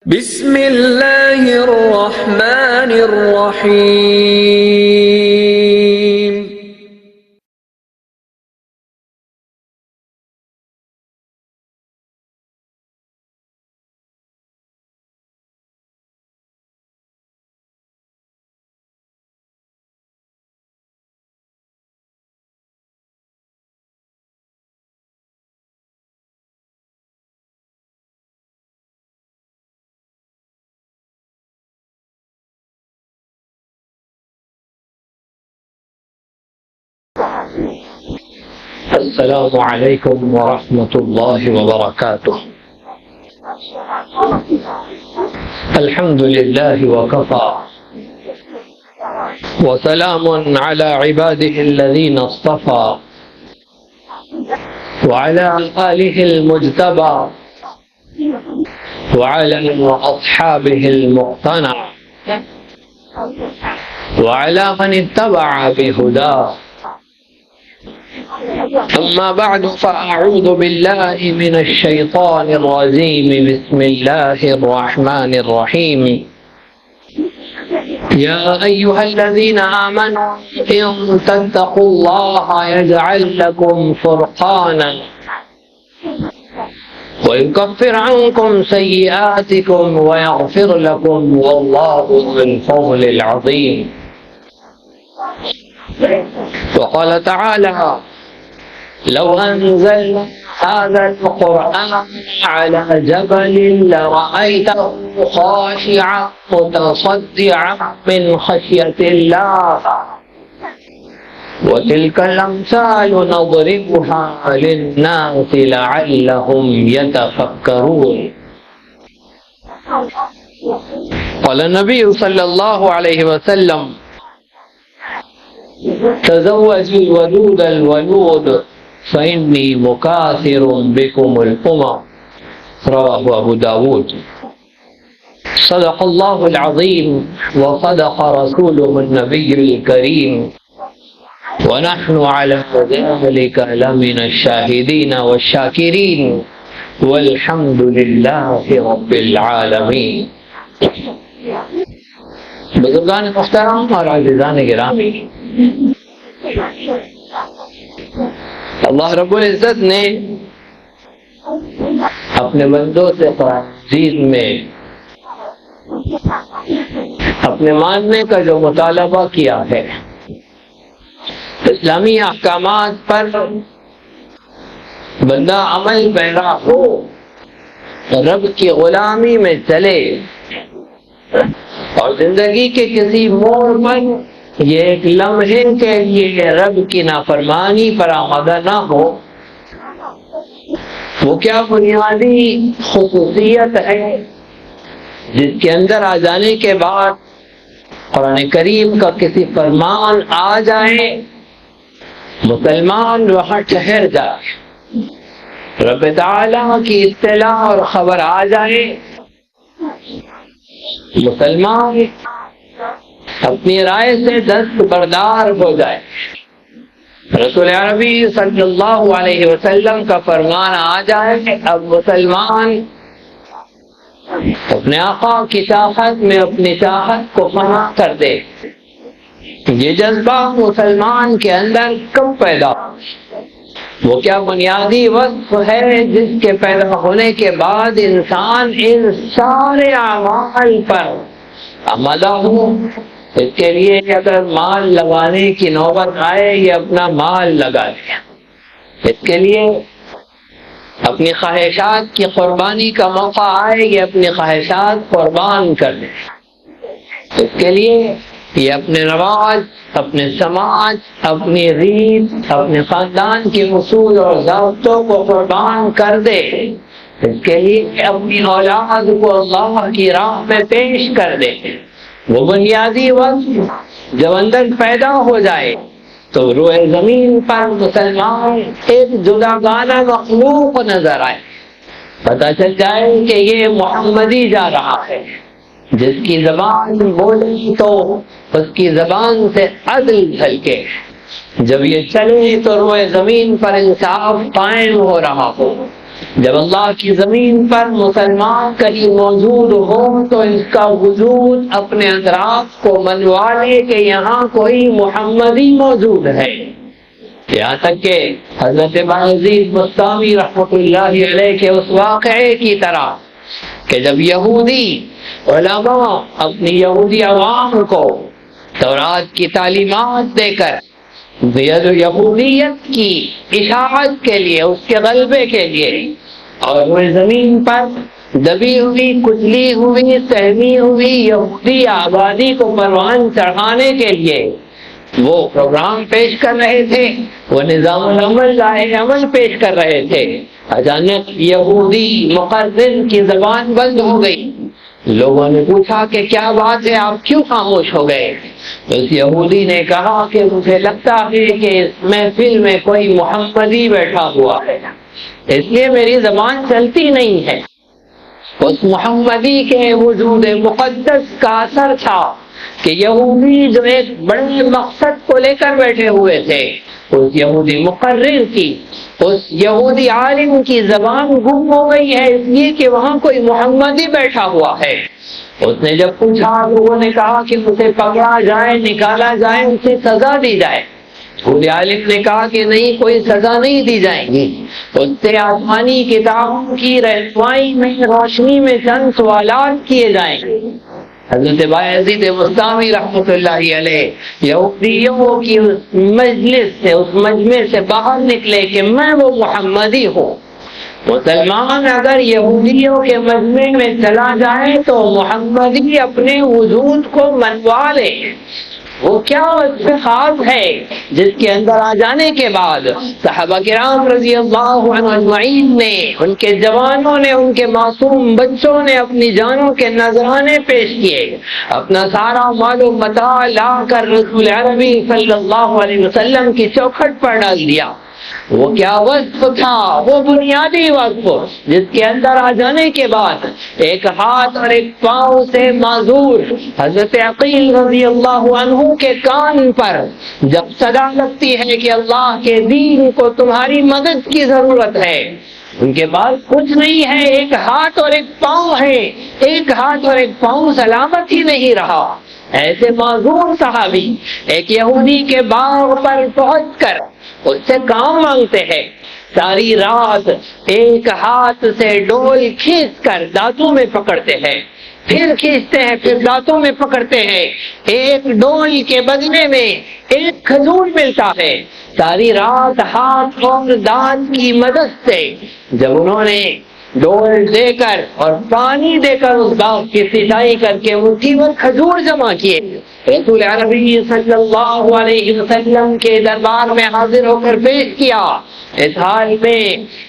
بسم اللہ الرحمن الرحیم السلام علیکم ورحمۃ اللہ وبرکاتہ۔ الحمد للہ وکفى وسلام علی عباده الذین اصطفى وعلى آلہ المجتبى وعلى أصحابه المقتنع وعلى من اتبع بهداه، أما بعد فأعوذ بالله من الشيطان الرجيم، بسم الله الرحمن الرحيم. يا أيها الذين آمنوا إن تتقوا الله يجعل لكم فرقانا ويكفر عنكم سيئاتكم ويغفر لكم والله ذو الفضل العظيم. وقال تعالى: لو أنزلنا هذا القرآن على جبل لرأيته خاشعا متصدعا من خشية الله وتلك الأمثال نضربها للناس لعلهم يتفكرون. قال النبي صلى الله عليه وسلم: تزوجوا الودود الولود فإني مكاثر بكم الأمم. رواه أبو داود. صدق الله العظيم وصدق رسوله النبي الكريم ونحن على ذلك لمن الشاهدين والشاكرين والحمد لله رب العالمين. بزرگان محترم اور عزیزان گرامی، اللہ رب العزت نے اپنے بندوں سے قرآن مجید میں اپنے ماننے کا جو مطالبہ کیا ہے، اسلامی احکامات پر بندہ عمل پیرا ہو، رب کی غلامی میں چلے اور زندگی کے کسی موڑ پر یہ ایک لمحے کے لیے رب کی نافرمانی پر آمادہ نہ ہو، وہ کیا بنیادی خصوصیت ہے جس کے اندر آ جانے کے بعد قرآن کریم کا کسی فرمان آ جائے، مسلمان وہاں ٹھہر جائے، رب تعالیٰ کی اطلاع اور خبر آ جائے، مسلمان اپنی رائے سے دستبردار ہو جائے، رسول عربی صلی اللہ علیہ وسلم کا فرمان آ جائے، اب مسلمان اپنے آقا کی طاقت میں اپنی طاقت کو فنا کر دے۔ یہ جذبہ مسلمان کے اندر کب پیدا ہو؟ وہ کیا بنیادی وصف ہے جس کے پیدا ہونے کے بعد انسان ان سارے اعمال پر آمادہ ہو؟ اس کے لیے اگر مال لگانے کی نوبت آئے، یہ اپنا مال لگا لے، اس کے لیے اپنی خواہشات کی قربانی کا موقع آئے، یہ اپنی خواہشات قربان کر لے، اس کے لیے یہ اپنے رواج، اپنے سماج، اپنی ریت، اپنے خاندان کے اصول اور ضابطوں کو قربان کر دے، اس کے لیے اپنی اولاد کو اللہ کی راہ میں پیش کر دے۔ وہ بنیادی وقت جب اندر پیدا ہو جائے تو روئے زمین پر مسلمان ایک جداگانہ مخلوق نظر آئے، پتہ چل جائے کہ یہ محمدی جا رہا ہے، جس کی زبان بولی تو اس کی زبان سے عدل جھلکے، جب یہ چلے تو روئے زمین پر انصاف قائم ہو رہا ہو، جب اللہ کی زمین پر مسلمان کہیں موجود ہو تو اس کا وجود اپنے اطراف کو منوا لے کہ یہاں کوئی محمدی موجود ہے. یہاں تک کہ حضرت بایزید بستامی رحمۃ اللہ علیہ کے اس واقعے کی طرح کہ جب یہودی علماء اپنی یہودی عوام کو تورات کی تعلیمات دے کر یہودیت کی اشاعت کے لیے، اس کے غلبے کے لیے، اور وہ زمین پر دبی ہوئی، کچلی ہوئی، سہمی ہوئی یہودی آبادی کو پروان چڑھانے کے لیے وہ پروگرام پیش کر رہے تھے، وہ نظام العمل عمل پیش کر رہے تھے، اچانک یہودی مقرر کی زبان بند ہو گئی. لوگوں نے پوچھا کہ کیا بات ہے، آپ کیوں خاموش ہو گئے؟ اس یہودی نے کہا کہ مجھے لگتا ہے کہ اس محفل میں کوئی محمدی بیٹھا ہوا ہے، اس لیے میری زبان چلتی نہیں ہے. اس محمدی کے وجود مقدس کا اثر تھا کہ یہودی جو ایک بڑے مقصد کو لے کر بیٹھے ہوئے تھے، اس یہودی مقرر کی، اس یہودی عالم کی زبان گم ہو گئی ہے اس لیے کہ وہاں کوئی محمدی بیٹھا ہوا ہے. اس نے جب پوچھا، لوگوں نے کہا کہ اسے پکڑا جائے، نکالا جائے، اسے سزا دی جائے. یہودی عالم نے کہا کہ نہیں، کوئی سزا نہیں دی جائے گی، اس سے آسمانی کتابوں کی رہنمائی میں، روشنی میں چند سوالات کیے جائیں گے. حضرت بایزید بستامی رحمۃ اللہ علیہ یہودیوں کی اس مجلس سے، اس مجمع سے باہر نکلے کہ میں وہ محمدی ہوں. مسلمان اگر یہودیوں کے مجمع میں چلا جائے تو محمدی اپنے وجود کو منوا لے. وہ کیا خاص ہے جس کے اندر آ جانے کے بعد صحابہ کرام رضی اللہ عنہ اجمعین نے، ان کے جوانوں نے، ان کے معصوم بچوں نے اپنی جانوں کے نذرانے پیش کیے، اپنا سارا مال و متاع لا کر رسول عربی صلی اللہ علیہ وسلم کی چوکھٹ پر ڈال دیا. وہ کیا وصف تھا، وہ بنیادی وصف جس کے اندر آ جانے کے بعد ایک ہاتھ اور ایک پاؤں سے معذور حضرت عقیل رضی اللہ عنہ کے کان پر جب صدا لگتی ہے کہ اللہ کے دین کو تمہاری مدد کی ضرورت ہے، ان کے پاس کچھ نہیں ہے، ایک ہاتھ اور ایک پاؤں ہے، ایک ہاتھ اور ایک پاؤں سلامت ہی نہیں رہا. ایسے معذور صحابی ایک یہودی کے باغ پر پہنچ کر اس سے کام مانگتے ہیں. ساری رات ایک ہاتھ سے ڈول کھینچ کر دانتوں میں پکڑتے ہیں، پھر کھینچتے ہیں، پھر دانتوں میں پکڑتے ہیں. ایک ڈول کے بدلے میں ایک کھجور ملتا ہے. ساری رات ہاتھ اور دانت کی مدد سے جب انہوں نے ڈول دے کر اور پانی دے کر اس باغ کی سینچائی کر کے مٹھی بھر کھجور جمع کیے، رسول عربی صلی اللہ علیہ وسلم کے دربار میں حاضر ہو کر پیش کیا، اس حال میں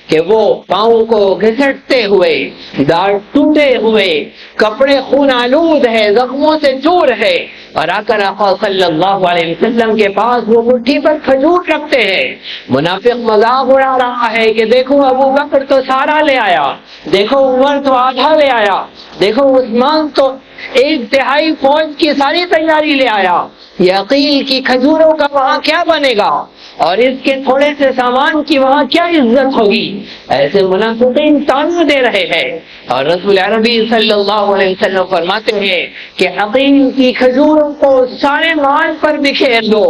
کہ وہ پاؤں کو گھسٹتے ہوئے، دانت ٹوٹے ہوئے، کپڑے خون آلود ہے، زخموں سے چور ہے، اور آ کر آقا صلی اللہ علیہ وسلم کے پاس وہ مٹھی پر کھجور رکھتے ہیں. منافق مذاق اڑا رہا ہے کہ دیکھو ابو بکر تو سارا لے آیا، دیکھو عمر تو آدھا لے آیا، دیکھو عثمان تو 1/3 فوج کی ساری تیاری لے آیا، یہ عقیل کی کھجوروں کا وہاں کیا بنے گا، اور اس کے تھوڑے سے سامان کی وہاں کیا عزت ہوگی. ایسے منافقین تانے دے رہے ہیں، اور رسول عربی صلی اللہ علیہ وسلم فرماتے ہیں کہ عقیل کی کھجوروں کو سارے مال پر بکھیر دو،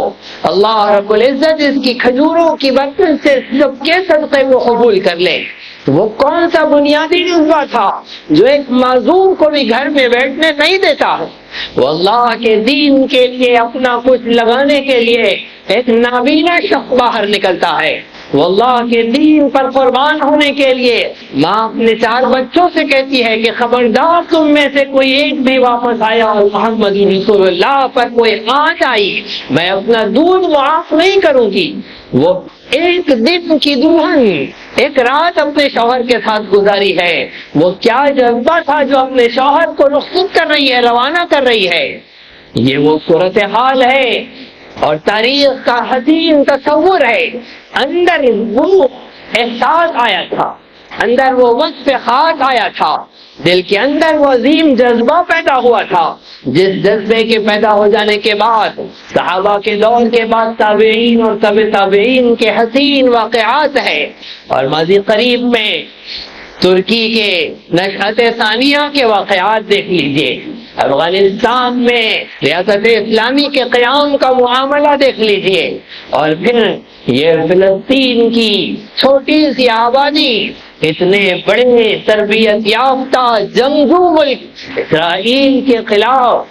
اللہ رب العزت اس کی کھجوروں کی برکت سے سب کے صدقے کو قبول کر لے. وہ کون سا بنیادی جذبہ تھا جو ایک معذور کو بھی گھر میں بیٹھنے نہیں دیتا ہے؟ وہ اللہ کے دین کے لیے اپنا کچھ لگانے کے لیے ایک نابینا شخص باہر نکلتا ہے. وہ اللہ کے دین پر قربان ہونے کے لیے ماں اپنے 4 بچوں سے کہتی ہے کہ خبردار تم میں سے کوئی ایک بھی واپس آیا اور محمد رسول اللہ پر کوئی آنچ آئی، میں اپنا دودھ معاف نہیں کروں گی. وہ ایک دن کی دلہن ایک رات اپنے شوہر کے ساتھ گزاری ہے، وہ کیا جذبہ تھا جو اپنے شوہر کو رخصت کر رہی ہے، روانہ کر رہی ہے. یہ وہ صورتحال ہے اور تاریخ کا حسین تصور ہے. اندر وہ احساس آیا تھا، اندر وہ وصف خاص آیا تھا دل کے اندر وہ عظیم جذبہ پیدا ہوا تھا، جس جذبے کے پیدا ہو جانے کے بعد صحابہ کے دور کے بعد تابعین اور تبع تابعین کے حسین واقعات ہیں، اور ماضی قریب میں ترکی کے نشأت ثانیہ کے واقعات دیکھ لیجئے، افغانستان میں ریاست اسلامی کے قیام کا معاملہ دیکھ لیجئے، اور پھر یہ فلسطین کی چھوٹی سی آبادی اتنے بڑے تربیت یافتہ جنگجو ملک اسرائیل کے خلاف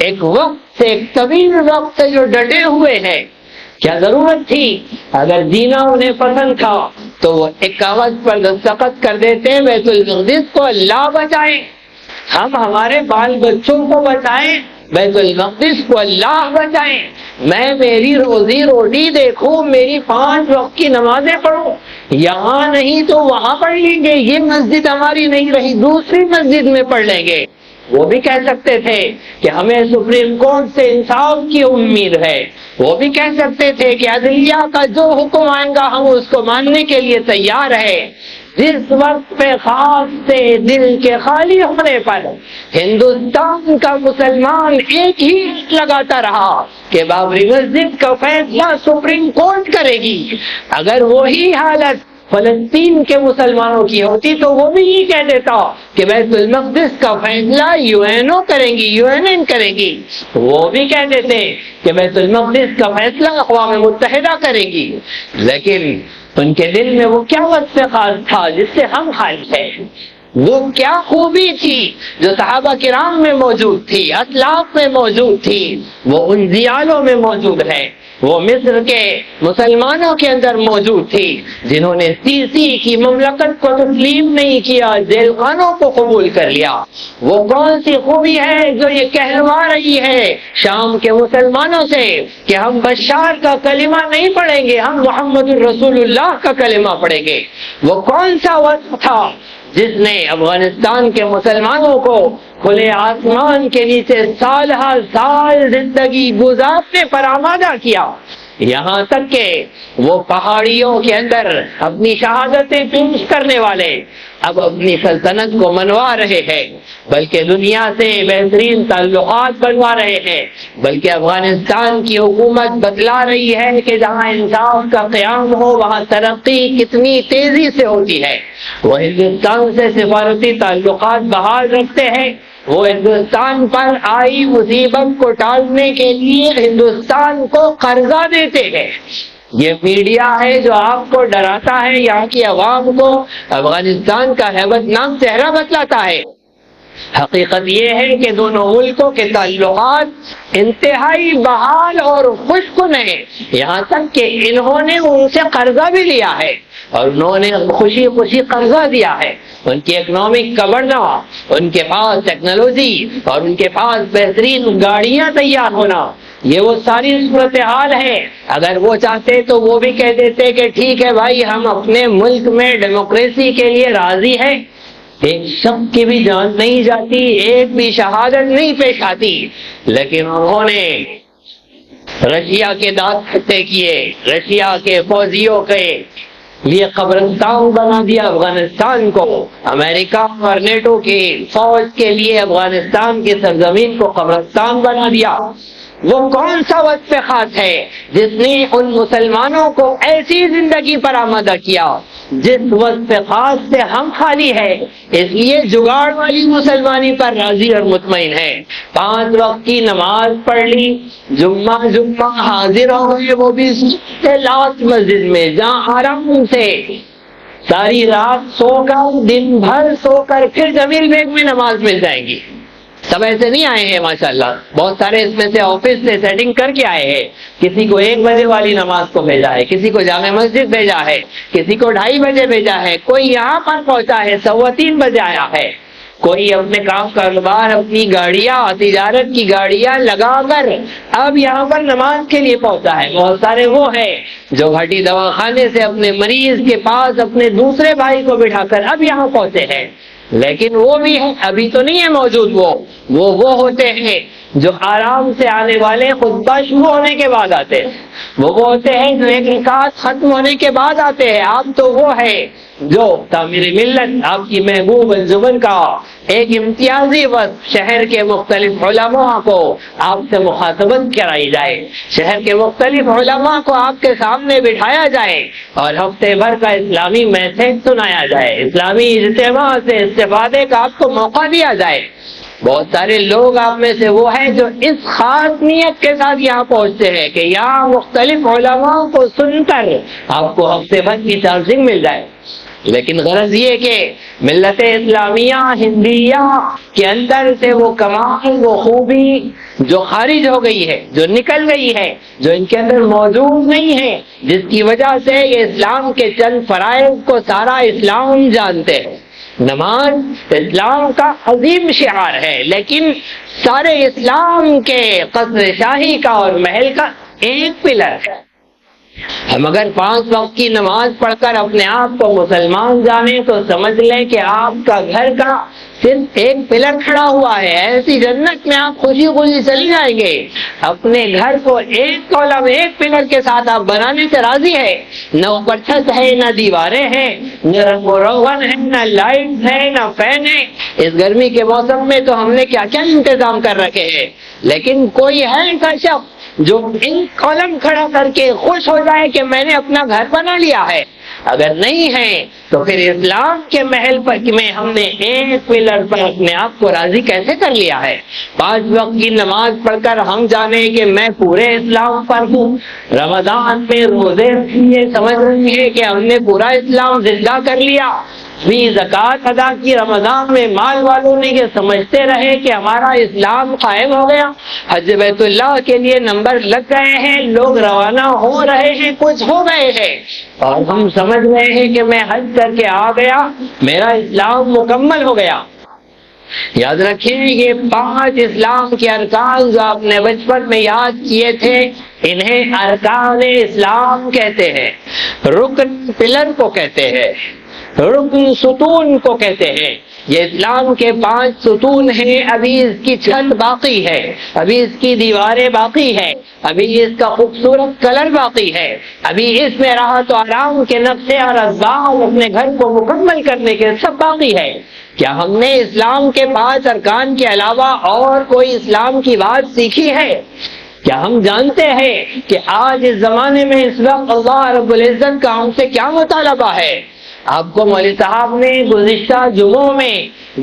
ایک وقت سے ایک طویل وقت سے جو ڈٹے ہوئے ہیں، کیا ضرورت تھی؟ اگر جینا انہیں پسند تھا تو وہ ایک کاغذ پر دستخط کر دیتے بیت المقدس کو اللہ بچائے، ہم ہمارے بال بچوں کو بچائیں، بیت المقدس کو اللہ بچائیں، میں میری روزی روٹی دیکھوں، میری 5 وقت کی نمازیں پڑھوں، یہاں نہیں تو وہاں پڑھ لیں گے، یہ مسجد ہماری نہیں رہی دوسری مسجد میں پڑھ لیں گے۔ وہ بھی کہہ سکتے تھے کہ ہمیں سپریم کورٹ سے انصاف کی امید ہے، وہ بھی کہہ سکتے تھے کہ عدلیہ کا جو حکم آئے گا ہم اس کو ماننے کے لیے تیار ہے۔ جس وقت پہ خاص سے دل کے خالی ہونے پر ہندوستان کا مسلمان ایک ہی لگاتا رہا کہ بابری مسجد کا فیصلہ سپریم کورٹ کرے گی، اگر وہی حالت فلسطین کے مسلمانوں کی ہوتی تو وہ بھی یہ کہہ دیتا کہ بیت المقدس کا فیصلہ یو این او کریں گی، یو این این کریں گی، وہ بھی کہہ دیتے کہ بیت المقدس کا فیصلہ اقوام متحدہ کریں گی۔ لیکن ان کے دل میں وہ کیا وصف خاص تھا جس سے ہم خالص ہیں؟ وہ کیا خوبی تھی جو صحابہ کرام میں موجود تھی، اسلاف میں موجود تھی، وہ ان ضیالوں میں موجود ہے، وہ مصر کے مسلمانوں کے اندر موجود تھی جنہوں نے سیسی کی مملکت کو تسلیم نہیں کیا، ذیل خانوں کو قبول کر لیا۔ وہ کون سی خوبی ہے جو یہ کہلوا رہی ہے شام کے مسلمانوں سے کہ ہم بشار کا کلمہ نہیں پڑھیں گے، ہم محمد الرسول اللہ کا کلمہ پڑھیں گے؟ وہ کون سا وصف تھا جس نے افغانستان کے مسلمانوں کو کھلے آسمان کے نیچے سال ہر سال زندگی گزارنے پر آمادہ کیا، یہاں تک کہ وہ پہاڑیوں کے اندر اپنی شہادتیں پیش کرنے والے اب اپنی سلطنت کو منوا رہے ہیں، بلکہ دنیا سے بہترین تعلقات بنوا رہے ہیں، بلکہ افغانستان کی حکومت بتلا رہی ہے کہ جہاں انصاف کا قیام ہو وہاں ترقی کتنی تیزی سے ہوتی ہے۔ وہ ہندوستان سے سفارتی تعلقات بحال رکھتے ہیں، وہ ہندوستان پر آئی مصیبت کو ٹالنے کے لیے ہندوستان کو قرضہ دیتے ہیں۔ یہ میڈیا ہے جو آپ کو ڈراتا ہے، یہاں کی عوام کو افغانستان کا ہیبت ناک چہرہ بتلاتا ہے۔ حقیقت یہ ہے کہ دونوں ملکوں کے تعلقات انتہائی بحال اور خوشگوار ہیں، یہاں تک کہ انہوں نے ان سے قرضہ بھی لیا ہے اور انہوں نے خوشی خوشی قرضہ دیا ہے۔ ان کی اکنامک کا بڑھنا، ان کے پاس ٹیکنالوجی اور ان کے پاس بہترین گاڑیاں تیار ہونا، یہ وہ ساری صورتحال ہے۔ اگر وہ چاہتے تو وہ بھی کہہ دیتے کہ ٹھیک ہے بھائی ہم اپنے ملک میں ڈیموکریسی کے لیے راضی ہیں، ایک شخص کی بھی جان نہیں جاتی، ایک بھی شہادت نہیں پیش آتی، لیکن انہوں نے رشیا کے دانت کھٹے کیے، رشیا کے فوجیوں کے لیے قبرستان بنا دیا افغانستان کو، امریکہ اور نیٹو کی فوج کے لیے افغانستان کی سرزمین کو قبرستان بنا دیا۔ وہ کون سا وصف خاص ہے جس نے ان مسلمانوں کو ایسی زندگی پر آمادہ کیا جس وصف خاص سے ہم خالی ہے، اس لیے جگاڑ والی مسلمانی پر راضی اور مطمئن ہے۔ 5 وقت کی نماز پڑھ لی، جمعہ حاضر ہو گئے، وہ بھی لاسٹ مسجد میں جہاں آرام سے ساری رات سو کر دن بھر سو کر پھر جمیل بیگ میں نماز مل جائے گی۔ سب ایسے نہیں آئے ہیں ماشاءاللہ، بہت سارے اس میں سے آفس سے سیٹنگ کر کے آئے ہیں، کسی کو 1 بجے والی نماز کو بھیجا ہے، کسی کو جامع مسجد بھیجا ہے، کسی کو 2:30 بجے بھیجا ہے، کوئی یہاں پر پہنچا ہے 3:15 بجے آیا ہے، کوئی اپنے کام کاروبار اپنی گاڑیاں تجارت کی گاڑیاں لگا کر اب یہاں پر نماز کے لیے پہنچا ہے۔ بہت سارے وہ ہیں جو گھٹی دواخانے سے اپنے مریض کے پاس اپنے دوسرے بھائی کو بٹھا کر اب یہاں پہنچے ہیں، لیکن وہ بھی ہے، ابھی تو نہیں ہے موجود، وہ ہوتے ہیں جو آرام سے آنے والے خطبہ شروع ہونے کے بعد آتے ہیں، وہ ہوتے ہیں جو ایک رکعت ختم ہونے کے بعد آتے ہیں۔ آپ تو وہ ہے جو تعمیر ملت، آپ کی محبوب الزبن کا ایک امتیازی وقت شہر کے مختلف علماء کو آپ سے مخاطبت کرائی جائے، شہر کے مختلف علماء کو آپ کے سامنے بٹھایا جائے اور ہفتے بھر کا اسلامی میسج سنایا جائے، اسلامی اجتماع سے استفادے کا آپ کو موقع دیا جائے۔ بہت سارے لوگ آپ میں سے وہ ہیں جو اس خاص نیت کے ساتھ یہاں پہنچتے ہیں کہ یہاں مختلف علماء کو سن کر آپ کو ہفتے بھر کی چارجنگ مل جائے، لیکن غرض یہ کہ ملت اسلامیہ ہندیہ کے اندر سے وہ کمال، وہ خوبی جو خارج ہو گئی ہے، جو نکل گئی ہے، جو ان کے اندر موجود نہیں ہے، جس کی وجہ سے یہ اسلام کے چند فرائض کو سارا اسلام جانتے ہیں۔ نماز اسلام کا عظیم شعار ہے، لیکن سارے اسلام کے قصر شاہی کا اور محل کا ایک پلر ہے۔ ہم اگر 5 وقت کی نماز پڑھ کر اپنے آپ کو مسلمان جانیں تو سمجھ لیں کہ آپ کا گھر کا صرف ایک پلر کھڑا ہوا ہے۔ ایسی جنت میں آپ خوشی خوشی چلی جائیں گے۔ اپنے گھر کو ایک کالم، ایک پلر کے ساتھ آپ بنانے سے راضی ہے، نہ اوپر چھت ہے، نہ دیواریں ہیں، نہ رنگ و روغن ہے، نہ لائٹ ہے، نہ فین ہے۔ اس گرمی کے موسم میں تو ہم نے کیا کیا انتظام کر رکھے ہیں، لیکن کوئی ہے ایسا شخص جو ان کالم کھڑا کر کے خوش ہو جائے کہ میں نے اپنا گھر بنا لیا ہے؟ اگر نہیں ہے تو پھر اسلام کے محل پر میں ہم نے ایک پلر پر اپنے آپ کو راضی کیسے کر لیا ہے؟ 5 وقت کی نماز پڑھ کر ہم جانیں کہ میں پورے اسلام پر ہوں۔ رمضان میں روزے یہ سمجھ رہی ہے کہ ہم نے پورا اسلام زندہ کر لیا۔ بھی زکوٰۃ ادا کی رمضان میں، مال والوں نے یہ سمجھتے رہے کہ ہمارا اسلام قائم ہو گیا۔ حج بیت اللہ کے لیے نمبر لگ گئے ہیں، لوگ روانہ ہو رہے ہیں، کچھ ہو گئے ہیں، اور ہم سمجھ رہے ہیں کہ میں حج کر کے آ گیا، میرا اسلام مکمل ہو گیا۔ یاد رکھیں یہ 5 اسلام کے ارکان جو آپ نے بچپن میں یاد کیے تھے، انہیں ارکان اسلام کہتے ہیں، رکن پلر کو کہتے ہیں، رکن ستون کو کہتے ہیں۔ یہ اسلام کے 5 ستون ہیں۔ ابھی اس کی چھت باقی ہے، ابھی اس کی دیواریں باقی ہے، ابھی اس کا خوبصورت کلر باقی ہے، ابھی اس میں راحت و آرام کے نقشے اور اسباب اپنے گھر کو مکمل کرنے کے سب باقی ہے۔ کیا ہم نے اسلام کے 5 ارکان کے علاوہ اور کوئی اسلام کی بات سیکھی ہے؟ کیا ہم جانتے ہیں کہ آج اس زمانے میں اس وقت اللہ رب العزت کا ہم سے کیا مطالبہ ہے؟ آپ کو مولوی صاحب نے گزشتہ جمعوں میں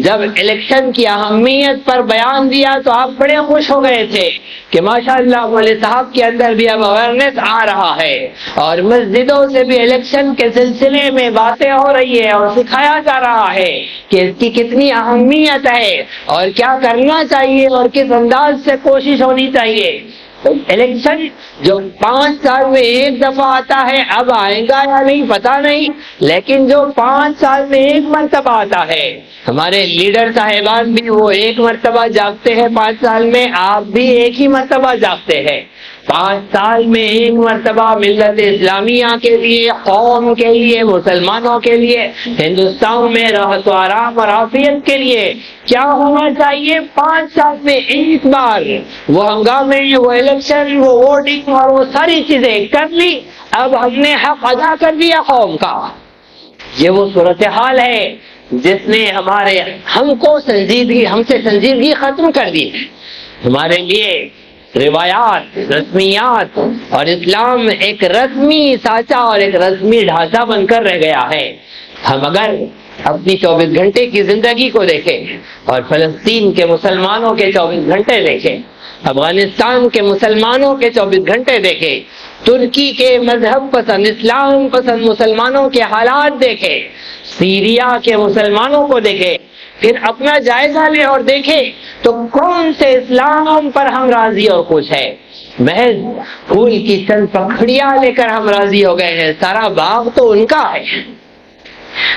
جب الیکشن کی اہمیت پر بیان دیا تو آپ بڑے خوش ہو گئے تھے کہ ماشاءاللہ مولوی صاحب کے اندر بھی اب اویئرنیس آ رہا ہے، اور مسجدوں سے بھی الیکشن کے سلسلے میں باتیں ہو رہی ہے اور سکھایا جا رہا ہے کہ اس کی کتنی اہمیت ہے اور کیا کرنا چاہیے اور کس انداز سے کوشش ہونی چاہیے۔ الیکشن جو 5 سال میں ایک دفعہ آتا ہے، اب آئے گا یا نہیں پتا نہیں، لیکن جو 5 سال میں ایک مرتبہ آتا ہے، ہمارے لیڈر صاحبان بھی وہ ایک مرتبہ جاگتے ہیں 5 سال میں، آپ بھی ایک ہی مرتبہ جاگتے ہیں۔ 5 سال میں ایک مرتبہ ملت اسلامیہ کے لیے، قوم کے لیے، مسلمانوں کے لیے، ہندوستان میں راحت و آرام اور عافیت کے لیے کیا ہونا چاہیے؟ 5 سال میں ایک بار وہ ہنگامے، وہ الیکشن، وہ ووٹنگ اور وہ ساری چیزیں کر لی، اب ہم نے حق ادا کر دیا قوم کا۔ یہ وہ صورتحال ہے جس نے ہم سے سنجیدگی ختم کر دی ہے۔ ہمارے لیے روایات، رسمیات اور اسلام ایک رسمی سانچہ اور ایک رسمی ڈھانچہ بن کر رہ گیا ہے۔ ہم اگر اپنی 24 گھنٹے کی زندگی کو دیکھیں اور فلسطین کے مسلمانوں کے 24 گھنٹے دیکھیں، افغانستان کے مسلمانوں کے 24 گھنٹے دیکھیں، ترکی کے مذہب پسند، اسلام پسند مسلمانوں کے حالات دیکھیں، سیریا کے مسلمانوں کو دیکھیں، پھر اپنا جائزہ لیں اور دیکھیں تو کون سے اسلام پر ہم راضی اور خوش ہیں؟ محض پھول کی چند پکھڑیاں لے کر ہم راضی ہو گئے ہیں، سارا باغ تو ان کا ہے۔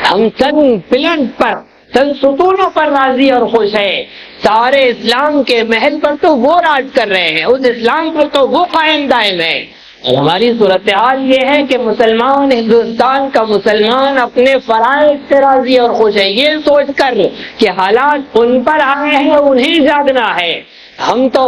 ہم چند پلن پر، چند ستونوں پر راضی اور خوش ہیں، سارے اسلام کے محل پر تو وہ راج کر رہے ہیں، اس اسلام پر تو وہ قائم دائم ہے، اور ہماری صورتحال یہ ہے کہ مسلمان، ہندوستان کا مسلمان اپنے فرائض سے راضی اور خوش ہے، یہ سوچ کر کہ حالات ان پر آئے ہیں انہیں جاگنا ہے۔ ہم تو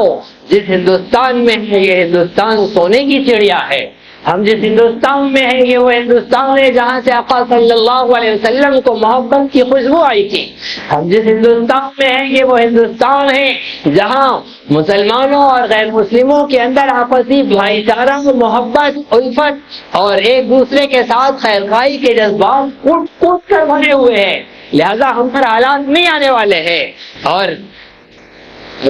جس ہندوستان میں ہیں یہ ہندوستان سونے کی چڑیا ہے، ہم جس ہندوستان میں ہیں یہ وہ ہندوستان ہے جہاں سے آقا صلی اللہ علیہ وسلم کو محبت کی خوشبو آئی تھی، ہم جس ہندوستان میں ہیں یہ وہ ہندوستان ہے جہاں مسلمانوں اور غیر مسلموں کے اندر آپسی بھائی چارہ، محبت، الفت اور ایک دوسرے کے ساتھ خیر خواہی کے جذبات کوٹ کوٹ کر بھرے ہوئے ہیں، لہذا ہم پر حالات نہیں آنے والے ہیں۔ اور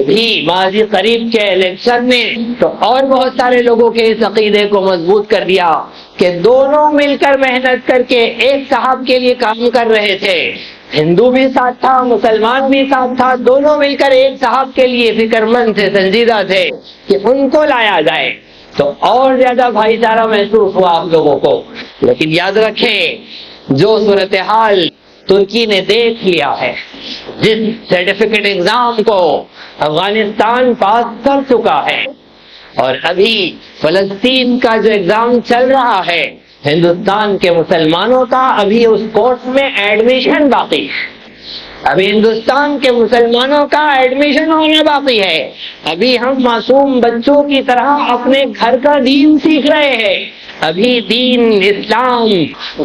ابھی ماضی قریب کے الیکشن نے تو اور بہت سارے لوگوں کے اس عقیدے کو مضبوط کر دیا کہ دونوں مل کر محنت کر کے ایک صاحب کے لیے کام کر رہے تھے، ہندو بھی ساتھ تھا، مسلمان بھی ساتھ تھا، دونوں مل کر ایک صاحب کے لیے فکر مند تھے، سنجیدہ تھے کہ ان کو لایا جائے، تو اور زیادہ بھائی چارہ محسوس ہوا آپ لوگوں کو۔ لیکن یاد رکھیں جو صورتحال ترکی نے دیکھ لیا ہے، جس سرٹیفکیٹ ایگزام کو افغانستان پاس کر چکا ہے، اور ابھی فلسطین کا جو ایگزام چل رہا ہے ہندوستان کے مسلمانوں کا، ابھی اس کورس میں ایڈمیشن باقی ہے، ابھی ہندوستان کے مسلمانوں کا ایڈمیشن ہونا باقی ہے، ابھی ہم معصوم بچوں کی طرح اپنے گھر کا دین سیکھ رہے ہیں، ابھی دین اسلام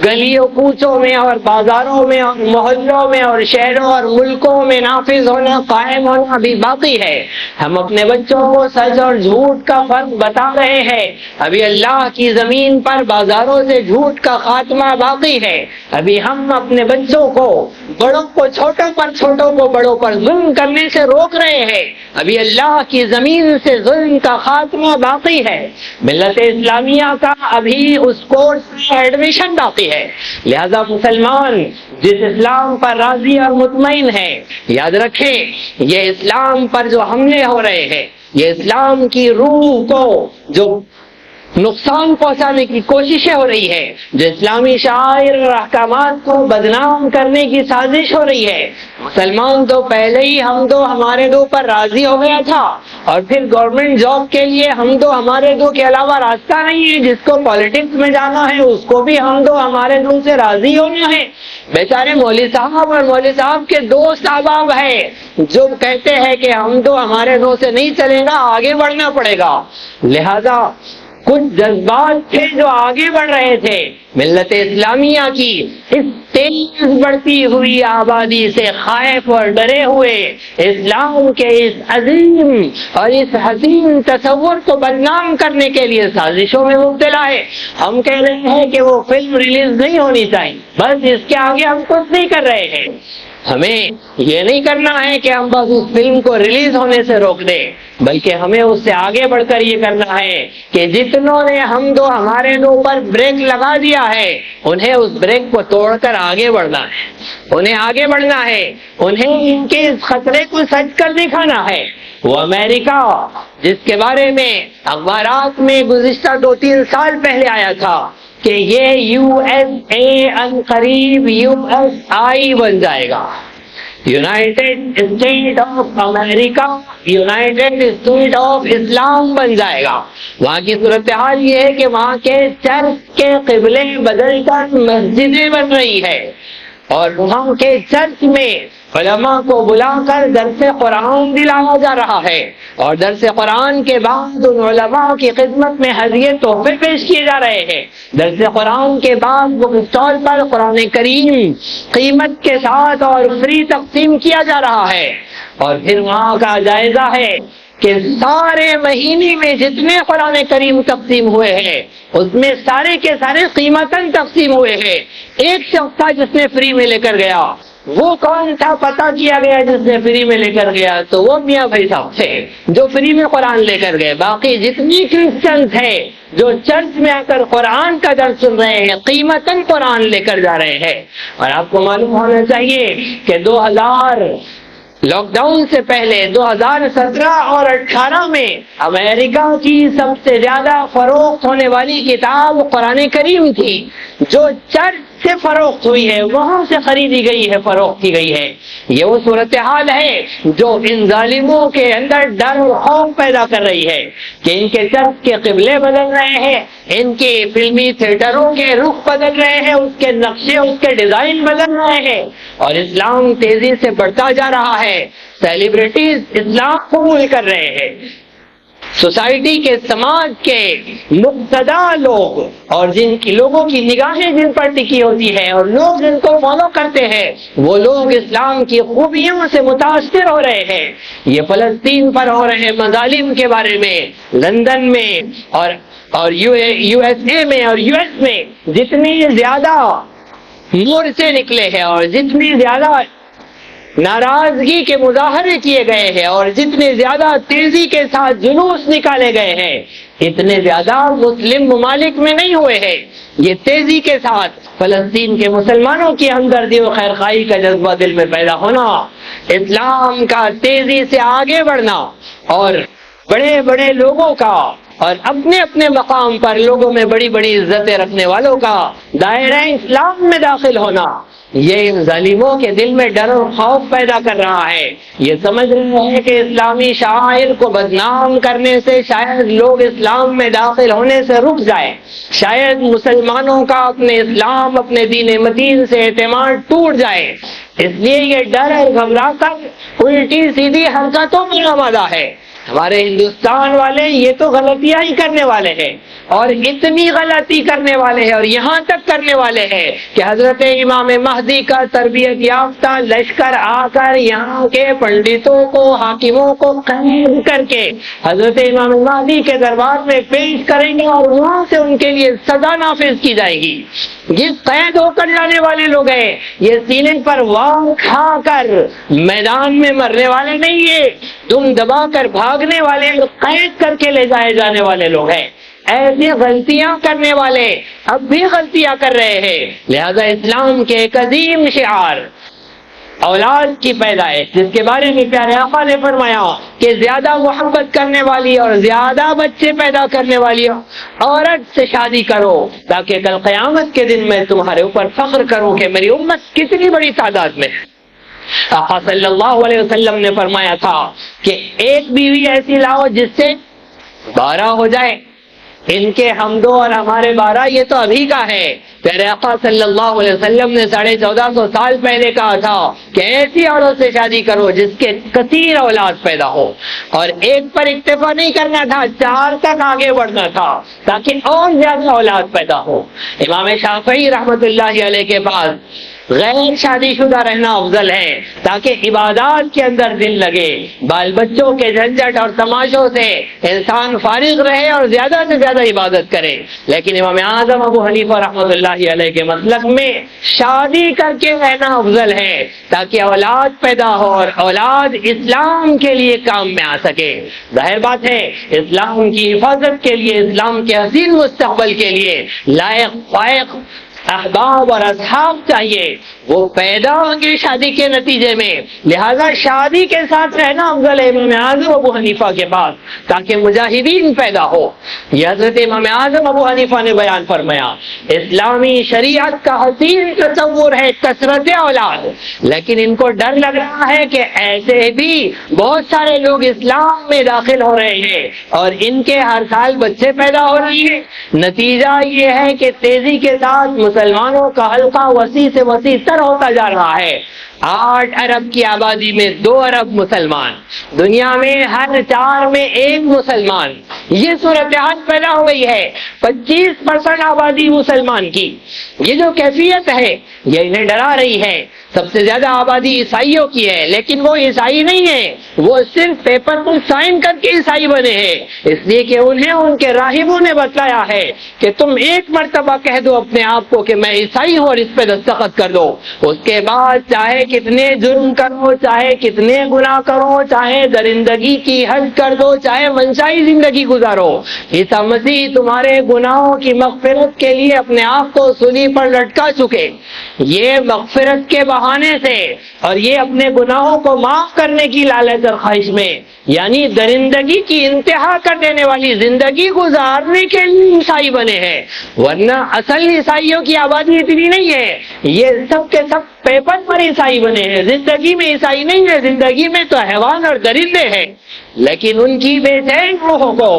گلیوں کوچوں میں اور بازاروں میں اور محلوں میں اور شہروں اور ملکوں میں نافذ ہونا، قائم ہونا ابھی باقی ہے، ہم اپنے بچوں کو سچ اور جھوٹ کا فرق بتا رہے ہیں، ابھی اللہ کی زمین پر بازاروں سے جھوٹ کا خاتمہ باقی ہے، ابھی ہم اپنے بچوں کو، بڑوں کو چھوٹوں پر، چھوٹوں کو بڑوں پر ظلم کرنے سے روک رہے ہیں، ابھی اللہ کی زمین سے ظلم کا خاتمہ باقی ہے، ملت اسلامیہ کا ابھی اس کورس میں ایڈمیشن باقی ہے، لہذا مسلمان جس اسلام پر راضی اور مطمئن ہے، یاد رکھیں یہ اسلام پر جو حملے ہو رہے ہیں، یہ اسلام کی روح کو جو نقصان پہنچانے کی کوششیں ہو رہی ہے، جو اسلامی شعائر اور احکامات کو بدنام کرنے کی سازش ہو رہی ہے، مسلمان تو پہلے ہی ہم دو ہمارے دو پر راضی ہو گیا تھا، اور پھر گورنمنٹ جاب کے لیے ہم دو ہمارے دو کے علاوہ راستہ نہیں ہے، جس کو پالیٹکس میں جانا ہے اس کو بھی ہم دو ہمارے دو سے راضی ہونا ہے۔ بیچارے مولوی صاحب اور مولوی صاحب کے دوست احباب ہیں جو کہتے ہیں کہ ہم دو ہمارے دو سے نہیں چلے گا، آگے بڑھنا پڑے گا، لہذا کچھ جذبات تھے جو آگے بڑھ رہے تھے، ملت اسلامیہ کی اس تیز بڑھتی ہوئی آبادی سے خائف اور ڈرے ہوئے اسلام کے اس عظیم اور اس حسین تصور کو بدنام کرنے کے لیے سازشوں میں مبتلا ہے۔ ہم کہہ رہے ہیں کہ وہ فلم ریلیز نہیں ہونی چاہیے، بس اس کے آگے ہم کچھ نہیں کر رہے ہیں، ہمیں یہ نہیں کرنا ہے کہ ہم بس اس فلم کو ریلیز ہونے سے روک دیں، بلکہ ہمیں اس سے آگے بڑھ کر یہ کرنا ہے کہ جتنوں نے ہم دو ہمارے دو پر بریک لگا دیا ہے انہیں اس بریک کو توڑ کر آگے بڑھنا ہے، انہیں آگے بڑھنا ہے، انہیں ان کے اس خطرے کو سچ کر دکھانا ہے۔ وہ امریکہ جس کے بارے میں اخبارات میں گزشتہ 2-3 سال پہلے آیا تھا کہ یہ USA ان قریب USI بن جائے گا، united state of America, united state of اسلام بن جائے گا، وہاں کی صورتحال یہ ہے کہ وہاں کے چرچ کے قبلے بدل کر مسجدیں بن رہی ہے، اور وہاں کے چرچ میں علماء کو بلا کر درس قرآن دلایا جا رہا ہے، اور درس قرآن کے بعد ان علماء کی خدمت میں ہدیے تحفے پیش کیے جا رہے ہیں، درس قرآن کے بعد بک اسٹال پر قرآن کریم قیمت کے ساتھ اور فری تقسیم کیا جا رہا ہے، اور پھر وہاں کا جائزہ ہے کہ سارے مہینے میں جتنے قرآن کریم تقسیم ہوئے ہیں اس میں سارے کے سارے قیمتاً تقسیم ہوئے ہیں، ایک شخص تھا جس نے فری میں لے کر گیا، وہ کون تھا پتہ کیا گیا جس نے فری میں لے کر گیا، تو وہ میاں بھائی صاحب تھے جو فری میں قرآن لے کر گئے، باقی جتنی کرسچن تھے جو چرچ میں آ کر قرآن کا درس سن رہے ہیں قیمتاً قرآن لے کر جا رہے ہیں۔ اور آپ کو معلوم ہونا چاہیے کہ 2000 لاک ڈاؤن سے پہلے 2017 اور 2018 میں امریکہ کی سب سے زیادہ فروخت ہونے والی کتاب قرآن کریم تھی، جو چرچ سے فروخت ہوئی ہے وہاں سے خریدی گئی ہے، فروخت کی گئی ہے۔ یہ وہ صورتحال ہے جو ان ظالموں کے اندر ڈر و خوف پیدا کر رہی ہے کہ ان کے چرچ کے قبلے بدل رہے ہیں، ان کے فلمی تھیٹروں کے رخ بدل رہے ہیں، اس کے نقشے، اس کے ڈیزائن بدل رہے ہیں، اور اسلام تیزی سے بڑھتا جا رہا ہے۔ سیلیبریٹیز اسلام قبول کر رہے ہیں، سوسائٹی کے، سماج کے مقتدا لوگ اور جن کی لوگوں کی نگاہیں جن پر ٹکی ہوتی ہے اور لوگ جن کو فالو کرتے ہیں، وہ لوگ اسلام کی خوبیوں سے متاثر ہو رہے ہیں۔ یہ فلسطین پر ہو رہے مظالم کے بارے میں لندن میں اور یو ایس اے میں اور یو ایس میں جتنی زیادہ مورچے نکلے ہیں اور جتنی زیادہ ناراضگی کے مظاہرے کیے گئے ہیں اور جتنے زیادہ تیزی کے ساتھ جلوس نکالے گئے ہیں، اتنے زیادہ مسلم ممالک میں نہیں ہوئے ہیں۔ یہ تیزی کے ساتھ فلسطین کے مسلمانوں کی ہمدردی و خیرخواہی کا جذبہ دل میں پیدا ہونا، اسلام کا تیزی سے آگے بڑھنا، اور بڑے بڑے لوگوں کا اور اپنے اپنے مقام پر لوگوں میں بڑی بڑی عزتیں رکھنے والوں کا دائرہ اسلام میں داخل ہونا، یہ ان ظالموں کے دل میں ڈر و خوف پیدا کر رہا ہے۔ یہ سمجھ رہے ہیں کہ اسلامی شعائر کو بدنام کرنے سے شاید لوگ اسلام میں داخل ہونے سے رک جائے، شاید مسلمانوں کا اپنے اسلام، اپنے دین متین سے اعتماد ٹوٹ جائے، اس لیے یہ ڈر اور گھبرا کر الٹی سیدھی حرکتوں میں آمادہ ہے۔ ہمارے ہندوستان والے یہ تو غلطیاں ہی کرنے والے ہیں، اور اتنی غلطی کرنے والے ہیں اور یہاں تک کرنے والے ہیں کہ حضرت امام مہدی کا تربیت یافتہ لشکر آ کر یہاں کے پنڈتوں کو، حاکموں کو قید کر کے حضرت امام مہدی کے دربار میں پیش کریں گے اور وہاں سے ان کے لیے سزا نافذ کی جائے گی۔ یہ قید ہو کر جانے والے لوگ ہیں، یہ سینے پر وار کھا کر میدان میں مرنے والے نہیں ہیں، تم دبا کر بھاگنے والے، قید کر کے لے جائے جانے والے لوگ ہیں۔ ایسی غلطیاں کرنے والے اب بھی غلطیاں کر رہے ہیں، لہذا اسلام کے ایک عظیم شعار اولاد کی پیدائش، جس کے بارے میں پیارے آقا نے فرمایا کہ زیادہ محبت کرنے والی اور زیادہ بچے پیدا کرنے والی عورت سے شادی کرو تاکہ کل قیامت کے دن میں تمہارے اوپر فخر کروں کہ میری امت کتنی بڑی تعداد میں ہے۔ آقا صلی اللہ علیہ وسلم نے فرمایا تھا کہ ایک بیوی ایسی لاؤ جس سے 12 ہو جائے، ان کے حمدوں اور ہمارے 12 یہ تو ابھی کا ہے۔ پیارے آقا صلی اللہ علیہ وسلم نے 1450 سال پہلے کہا تھا کہ ایسی عورت سے شادی کرو جس کے کثیر اولاد پیدا ہو، اور ایک پر اکتفا نہیں کرنا تھا، 4 تک آگے بڑھنا تھا تاکہ اور زیادہ اولاد پیدا ہو۔ امام شافعی رحمت اللہ علیہ کے پاس غیر شادی شدہ رہنا افضل ہے تاکہ عبادات کے اندر دل لگے، بال بچوں کے جھنجھٹ اور تماشوں سے انسان فارغ رہے اور زیادہ سے زیادہ عبادت کرے۔ لیکن امام اعظم ابو حنیفہ رحمۃ اللہ علیہ کے مسلک میں شادی کر کے رہنا افضل ہے تاکہ اولاد پیدا ہو اور اولاد اسلام کے لیے کام میں آ سکے۔ ظاہر بات ہے اسلام کی حفاظت کے لیے، اسلام کے حسین مستقبل کے لیے لائق فائق احباب اور اصحاب چاہیے، وہ پیدا ہوں گے شادی کے نتیجے میں، لہذا شادی کے ساتھ رہنا افضل ہے امام اعظم ابو حنیفہ کے پاس تاکہ مجاہدین پیدا ہو۔ یہ حضرت امام اعظم ابو حنیفہ نے بیان فرمایا۔ اسلامی شریعت کا حسین تصور ہے کثرت اولاد، لیکن ان کو ڈر لگ رہا ہے کہ ایسے بھی بہت سارے لوگ اسلام میں داخل ہو رہے ہیں اور ان کے ہر سال بچے پیدا ہو رہے ہیں، نتیجہ یہ ہے کہ تیزی کے ساتھ مسلمانوں کا حلقہ وسیع سے وسیع تر ہوتا جا رہا ہے۔ 8 ارب کی آبادی میں 2 ارب مسلمان، دنیا میں ہر 4 میں 1 مسلمان، یہ صورتحال پیدا ہو گئی ہے۔ 25% آبادی مسلمان کی یہ جو کیفیت ہے یہ انہیں ڈرا رہی ہے۔ سب سے زیادہ آبادی عیسائیوں کی ہے، لیکن وہ عیسائی نہیں ہے، وہ صرف پیپر پر سائن کر کے عیسائی بنے ہیں، اس لیے کہ انہیں ان کے راہبوں نے بتلایا ہے کہ تم ایک مرتبہ کہہ دو اپنے آپ کو کہ میں عیسائی ہوں اور اس پہ دستخط کر دو، اس کے بعد چاہے کتنے جرم کرو، چاہے کتنے گناہ کرو، چاہے درندگی کی حد کر دو، چاہے منشائی زندگی گزارو، عیسی مسیح تمہارے گناہوں کی مغفرت کے لیے اپنے آپ کو صلیب پر لٹکا چکے۔ یہ مغفرت کے بہانے سے اور یہ اپنے گناہوں کو معاف کرنے کی لالچ اور خواہش میں یعنی درندگی کی انتہا کر دینے والی زندگی گزارنے کے لیے عیسائی بنے ہیں، ورنہ اصل عیسائیوں کی آبادی اتنی نہیں ہے، یہ سب کے سب پیپر پر عیسائی بنے ہیں، زندگی میں عیسائی نہیں ہے، زندگی میں تو حیوان اور درندے ہیں۔ لیکن ان کی بے چین روحوں کو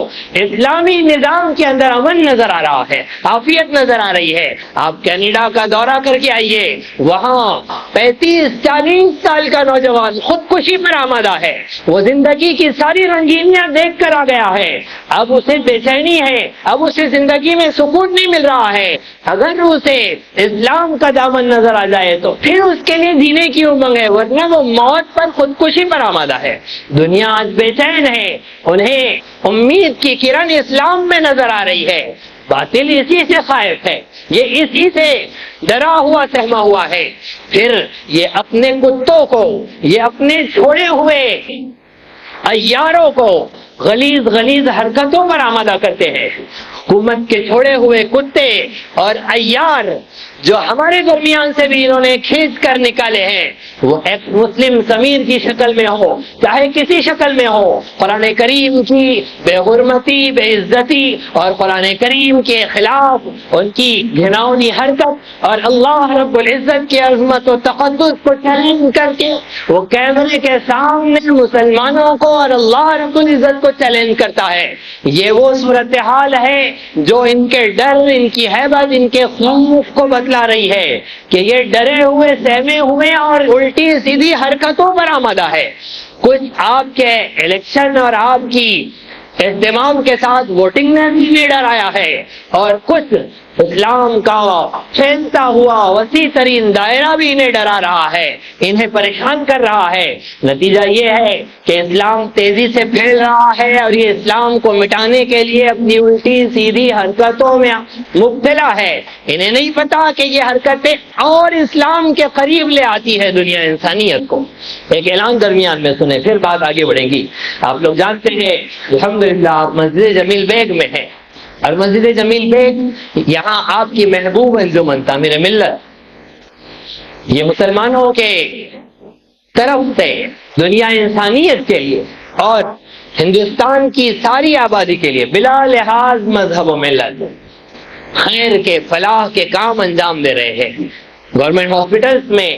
اسلامی نظام کے اندر امن نظر آ رہا ہے، عافیت نظر آ رہی ہے۔ آپ کینیڈا کا دورہ کر کے آئیے، وہاں 35-40 سال کا نوجوان خودکشی پر آمادہ ہے، وہ زندگی کی ساری رنگینیاں دیکھ کر آ گیا ہے، اب اسے بے چینی ہے، اب اسے زندگی میں سکون نہیں مل رہا ہے۔ اگر اسے اسلام کا دامن نظر آ جائے تو پھر اس کے لیے جینے کی امنگ ہے، ورنہ وہ موت پر خودکشی پر آمادہ ہے۔ دنیا آج بے چین ہے، انہیں امید کی کرن اسلام میں نظر آ رہی ہے، باطل اسی سے خائف ہے، یہ اسی سے ڈرا ہوا سہما ہوا ہے۔ پھر یہ اپنے کتوں کو، یہ اپنے چھوڑے ہوئے عیاروں کو غلیظ غلیظ حرکتوں پر آمادہ کرتے ہیں۔ حکومت کے چھوڑے ہوئے کتے اور عیار جو ہمارے درمیان سے بھی انہوں نے کھینچ کر نکالے ہیں، وہ ایک مسلم ضمیر کی شکل میں ہو، چاہے کسی شکل میں ہو، قرآن کریم کی بے حرمتی، بے عزتی اور قرآن کریم کے خلاف ان کی گھناؤنی حرکت اور اللہ رب العزت کی عظمت و تقدس کو چیلنج کر کے وہ کیمرے کے سامنے مسلمانوں کو اور اللہ رب العزت کو چیلنج کرتا ہے۔ یہ وہ صورتحال ہے جو ان کے ڈر، ان کی ہیبت، ان کے خوف کو بتلا رہی ہے کہ یہ ڈرے ہوئے، سہمے ہوئے اور الٹی سیدھی حرکتوں پر آمادہ ہے۔ کچھ آپ کے الیکشن اور آپ کی اہتمام کے ساتھ ووٹنگ میں بھی ڈرایا ہے، اور کچھ اسلام کا پھیلتا ہوا وسیع ترین دائرہ بھی انہیں ڈرا رہا ہے، انہیں پریشان کر رہا ہے۔ نتیجہ یہ ہے کہ اسلام تیزی سے پھیل رہا ہے اور یہ اسلام کو مٹانے کے لیے اپنی الٹی سیدھی حرکتوں میں مبتلا ہے۔ انہیں نہیں پتا کہ یہ حرکتیں اور اسلام کے قریب لے آتی ہے دنیا انسانیت کو۔ ایک اعلان درمیان میں سنیں، پھر بات آگے بڑھے گی۔ آپ لوگ جانتے ہیں الحمدللہ آپ مسجد جمیل بیگ میں ہیں، اور مسجد جمیل بیگ یہاں آپ کی محبوب انجمن تعمیر ملت، یہ مسلمانوں کے طرف سے دنیا انسانیت کے لیے اور ہندوستان کی ساری آبادی کے لیے بلا لحاظ مذہب و ملت خیر کے، فلاح کے کام انجام دے رہے ہیں۔ گورنمنٹ ہاسپٹلس میں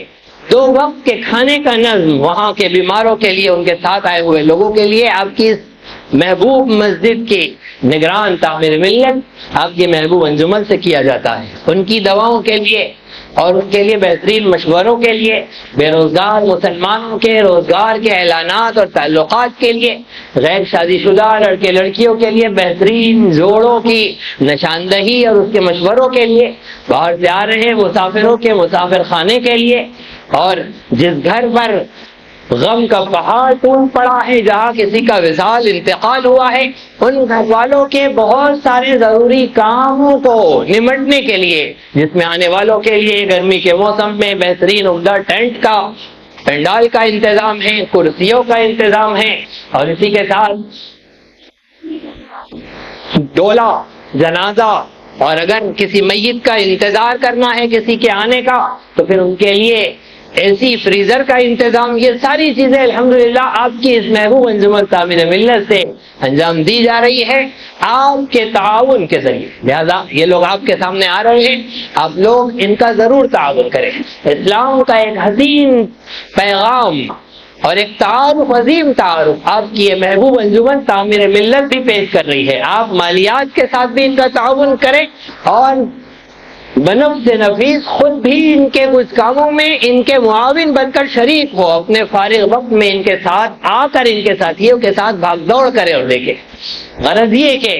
2 وقت کے کھانے کا نظم وہاں کے بیماروں کے لیے، ان کے ساتھ آئے ہوئے لوگوں کے لیے آپ کی محبوب مسجد کی نگران تعمیر ملت آپ کی محبوب انجمن سے کیا جاتا ہے۔ ان کی دواؤں کے لیے اور ان کے لیے بہترین مشوروں کے لیے، بے روزگار مسلمانوں کے روزگار کے اعلانات اور تعلقات کے لیے، غیر شادی شدہ لڑکے لڑکیوں کے لیے بہترین جوڑوں کی نشاندہی اور اس کے مشوروں کے لیے، باہر سے آ رہے مسافروں کے مسافر خانے کے لیے، اور جس گھر پر غم کا پہاڑ ٹوٹ پڑا ہے، جہاں کسی کا وصال انتقال ہوا ہے، ان گھر والوں کے بہت سارے ضروری کاموں کو نمٹنے کے لیے، جس میں آنے والوں کے لیے گرمی کے موسم میں بہترین عمدہ ٹینٹ کا، پنڈال کا انتظام ہے، کرسیوں کا انتظام ہے، اور اسی کے ساتھ ڈولہ، جنازہ، اور اگر کسی میت کا انتظار کرنا ہے کسی کے آنے کا تو پھر ان کے لیے اے سی فریزر کا انتظام۔ یہ ساری چیزیں الحمدللہ آپ کی اس محبوب انجمن تعمیر ملت سے انجام دی جا رہی ہے آپ کے تعاون کے ذریعے۔ لہذا یہ لوگ آپ کے سامنے آ رہے ہیں، آپ لوگ ان کا ضرور تعاون کریں۔ اسلام کا ایک حسین پیغام اور ایک تعارف، عظیم تعارف آپ کی یہ محبوب انجمن تعمیر ملت بھی پیش کر رہی ہے۔ آپ مالیات کے ساتھ بھی ان کا تعاون کریں، اور بنفس نفیس خود بھی ان کے کچھ کاموں میں ان کے معاون بن کر شریک ہو، اپنے فارغ وقت میں ان کے ساتھ آ کر ان کے ساتھیوں کے ساتھ بھاگ دوڑ کرے اور دیکھے۔ غرض یہ کہ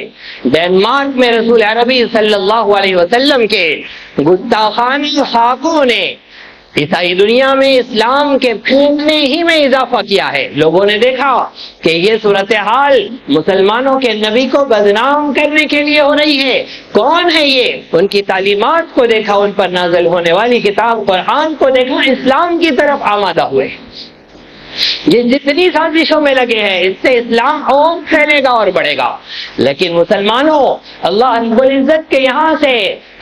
ڈینمارک میں رسول عربی صلی اللہ علیہ وسلم کے گستاخانہ خاکوں نے عیسائی دنیا میں اسلام کے پھیلنے ہی میں اضافہ کیا ہے۔ لوگوں نے دیکھا کہ یہ صورتحال مسلمانوں کے نبی کو بدنام کرنے کے لیے ہو رہی ہے۔ کون ہے یہ؟ ان کی تعلیمات کو دیکھا، ان پر نازل ہونے والی کتاب قرآن کو دیکھا، اسلام کی طرف آمادہ ہوئے۔ یہ جتنی سازشوں میں لگے ہیں اس سے اسلام اور پھیلے گا اور بڑھے گا، لیکن مسلمانوں اللہ رب العزت کے یہاں سے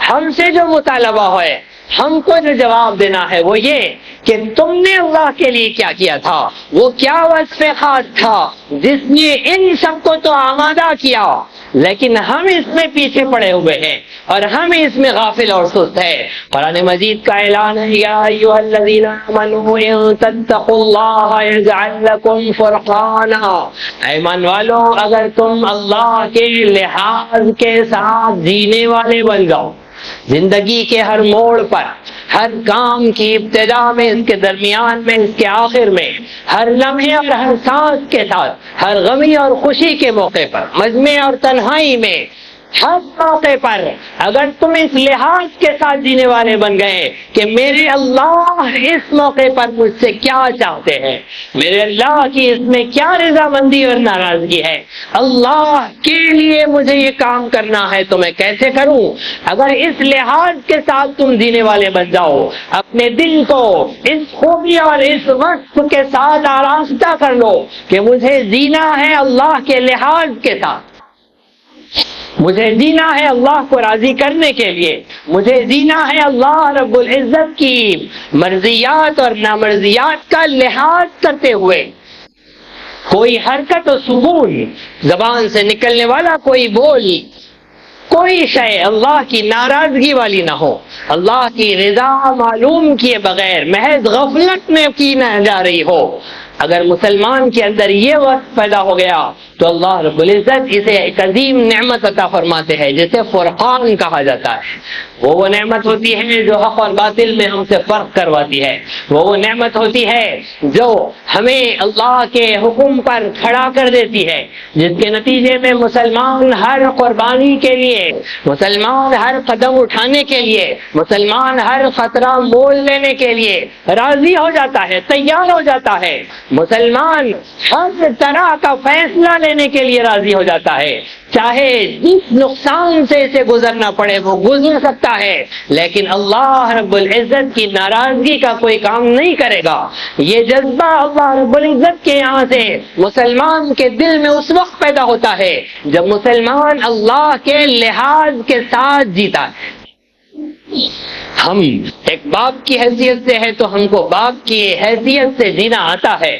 ہم سے جو مطالبہ ہے ہم کو جو جواب دینا ہے وہ یہ کہ تم نے اللہ کے لیے کیا کیا تھا، وہ کیا وصف خاص تھا جس نے ان سب کو تو آمادہ کیا، لیکن ہم اس میں پیچھے پڑے ہوئے ہیں اور ہم اس میں غافل اور سست ہے۔ قرآن مجید کا اعلان ہے، یا ایھا الذین آمنوا ان تتقوا اللہ یجعل لکم فرقانا، ایمان والو اگر تم اللہ کے لحاظ کے ساتھ جینے والے بن جاؤ، زندگی کے ہر موڑ پر، ہر کام کی ابتدا میں، اس کے درمیان میں، اس کے آخر میں، ہر لمحے اور ہر سانس کے ساتھ، ہر غمی اور خوشی کے موقع پر، مجمع اور تنہائی میں، ہر موقع پر اگر تم اس لحاظ کے ساتھ جینے والے بن گئے کہ میرے اللہ اس موقع پر مجھ سے کیا چاہتے ہیں، میرے اللہ کی اس میں کیا رضامندی اور ناراضگی ہے، اللہ کے لیے مجھے یہ کام کرنا ہے تو میں کیسے کروں، اگر اس لحاظ کے ساتھ تم جینے والے بن جاؤ، اپنے دل کو اس خوبی اور اس وقت کے ساتھ آراستہ کر لو کہ مجھے جینا ہے اللہ کے لحاظ کے ساتھ، مجھے جینا ہے اللہ کو راضی کرنے کے لیے، مجھے جینا ہے اللہ رب العزت کی مرضیات اور نامرضیات کا لحاظ کرتے ہوئے، کوئی حرکت و سکون زبان سے نکلنے والا، کوئی بول، کوئی شے اللہ کی ناراضگی والی نہ ہو، اللہ کی رضا معلوم کیے بغیر محض غفلت میں کی نہ جا رہی ہو۔ اگر مسلمان کے اندر یہ وقت پیدا ہو گیا تو اللہ رب العزت اسے ایک عظیم نعمت عطا فرماتے ہیں جسے فرقان کہا جاتا ہے۔ وہ نعمت ہوتی ہے جو حق اور باطل میں ہم سے فرق کرواتی ہے، وہ نعمت ہوتی ہے جو ہمیں اللہ کے حکم پر کھڑا کر دیتی ہے، جس کے نتیجے میں مسلمان ہر قربانی کے لیے، مسلمان ہر قدم اٹھانے کے لیے، مسلمان ہر خطرہ مول لینے کے لیے راضی ہو جاتا ہے، تیار ہو جاتا ہے، مسلمان ہر طرح کا فیصلہ لینے کے لیے راضی ہو جاتا ہے، چاہے جس نقصان سے اسے گزرنا پڑے وہ گزر سکتا ہے، لیکن اللہ رب العزت کی ناراضگی کا کوئی کام نہیں کرے گا۔ یہ جذبہ اللہ رب العزت کے یہاں سے مسلمان کے دل میں اس وقت پیدا ہوتا ہے جب مسلمان اللہ کے لحاظ کے ساتھ جیتا ہے۔ ہم ایک باپ کی حیثیت سے ہے تو ہم کو باپ کی حیثیت سے جینا آتا ہے،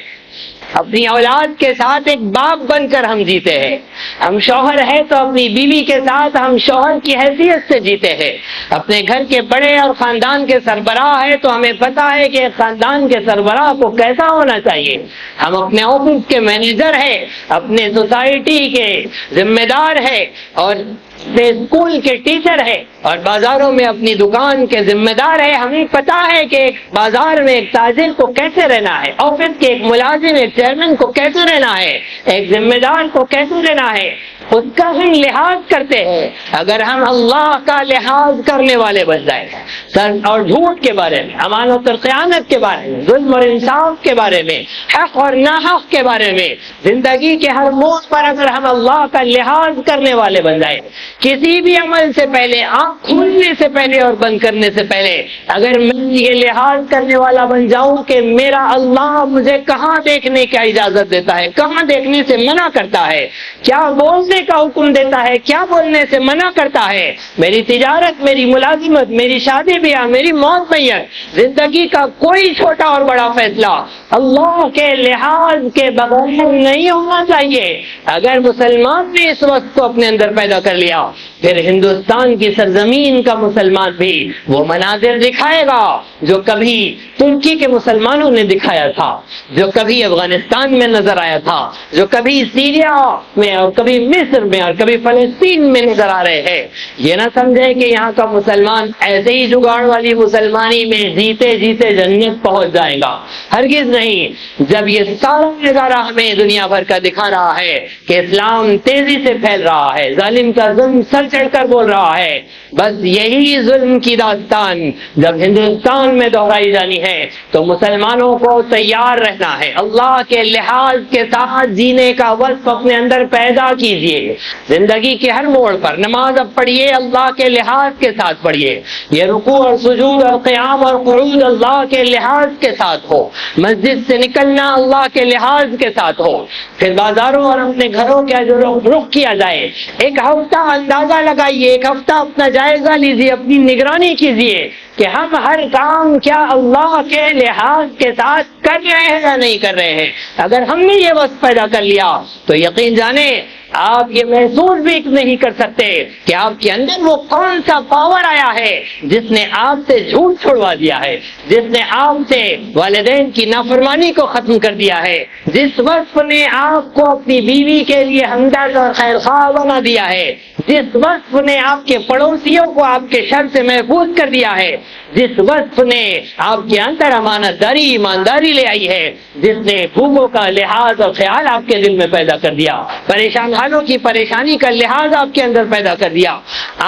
اپنی اولاد کے ساتھ ایک باپ بن کر ہم جیتے ہیں، ہم شوہر ہیں تو اپنی بیوی کے ساتھ ہم شوہر کی حیثیت سے جیتے ہیں، اپنے گھر کے بڑے اور خاندان کے سربراہ ہیں تو ہمیں پتہ ہے کہ خاندان کے سربراہ کو کیسا ہونا چاہیے، ہم اپنے آفس کے مینیجر ہیں، اپنے سوسائٹی کے ذمہ دار ہیں، اور اپنے اسکول کے ٹیچر ہے، اور بازاروں میں اپنی دکان کے ذمہ دار ہے۔ ہمیں پتا ہے کہ ایک بازار میں ایک تاجر کو کیسے رہنا ہے، آفس کے ایک ملازم، ایک چیئرمین کو کیسے رہنا ہے، ایک ذمہ دار کو کیسے رہنا ہے، اس کا ہم لحاظ کرتے ہیں۔ اگر ہم اللہ کا لحاظ کرنے والے بن جائیں، سچ اور جھوٹ کے بارے میں، امانت اور خیانت کے بارے میں، ظلم اور انصاف کے بارے میں، حق اور ناحق کے بارے میں، زندگی کے ہر موڑ پر اگر ہم اللہ کا لحاظ کرنے والے بن جائیں، کسی بھی عمل سے پہلے، آنکھ کھولنے سے پہلے اور بند کرنے سے پہلے اگر میں یہ لحاظ کرنے والا بن جاؤں کہ میرا اللہ مجھے کہاں دیکھنے کی اجازت دیتا ہے، کہاں دیکھنے سے منع کرتا ہے، کیا بولنے کا حکم دیتا ہے، کیا بولنے سے منع کرتا ہے، میری تجارت، میری ملازمت، میری شادی بیاہ، میری موت میت، زندگی کا کوئی چھوٹا اور بڑا فیصلہ اللہ کے لحاظ کے بغیر نہیں ہونا چاہیے۔ اگر مسلمان نے اس وقت کو اپنے اندر پیدا کر لیا، پھر ہندوستان کی سرزمین کا مسلمان بھی وہ مناظر دکھائے گا جو کبھی ترکی کے مسلمانوں نے دکھایا تھا، جو کبھی افغانستان میں نظر آیا تھا، جو کبھی سیریا میں اور کبھی مصر میں اور کبھی فلسطین میں نظر آ رہے ہیں۔ یہ نہ سمجھے کہ یہاں کا مسلمان ایسے ہی جگاڑ والی مسلمانی میں جیتے جیتے جنت پہنچ جائے گا، ہرگز نہیں۔ جب یہ سارا نظارہ ہمیں دنیا بھر کا دکھا رہا ہے کہ اسلام تیزی سے پھیل رہا ہے، ظالم کا ظلم سر چڑھ کر بول رہا ہے، بس یہی ظلم کی داستان جب ہندوستان میں دہرائی جانی ہے تو مسلمانوں کو تیار رہنا ہے۔ اللہ کے لحاظ کے ساتھ جینے کا وصف اپنے اندر پیدا کیجئے۔ زندگی کے ہر موڑ پر نماز اب پڑھیے، اللہ کے لحاظ کے ساتھ پڑھیے، یہ رکوع اور سجود اور قیام اور قعود اللہ کے لحاظ کے ساتھ ہو، مسجد سے نکلنا اللہ کے لحاظ کے ساتھ ہو، پھر بازاروں اور اپنے گھروں کا جو رخ کیا جائے، ایک ہفتہ اندازہ لگائیے، ایک ہفتہ اپنا جائزہ لیجیے، اپنی نگرانی کیجیے، کہ ہم ہر کام کیا اللہ کے لحاظ کے ساتھ کر رہے ہیں یا نہیں کر رہے ہیں۔ اگر ہم نے یہ وصف پیدا کر لیا تو یقین جانے آپ یہ محسوس بھی نہیں کر سکتے کہ آپ کے اندر وہ کون سا پاور آیا ہے جس نے آپ سے جھوٹ چھڑوا دیا ہے، جس نے آپ سے والدین کی نافرمانی کو ختم کر دیا ہے، جس وصف نے آپ کو اپنی بیوی کے لیے ہمدرد اور خیر خواہ بنا دیا ہے، جس وصف نے آپ کے پڑوسیوں کو آپ کے شر سے محفوظ کر دیا ہے، جس وصف نے آپ کے اندر امانت داری ایمانداری لے آئی ہے، جس نے خوبوں کا لحاظ اور خیال آپ کے دل میں پیدا کر دیا، پریشان حالوں کی پریشانی کا لحاظ آپ کے اندر پیدا کر دیا،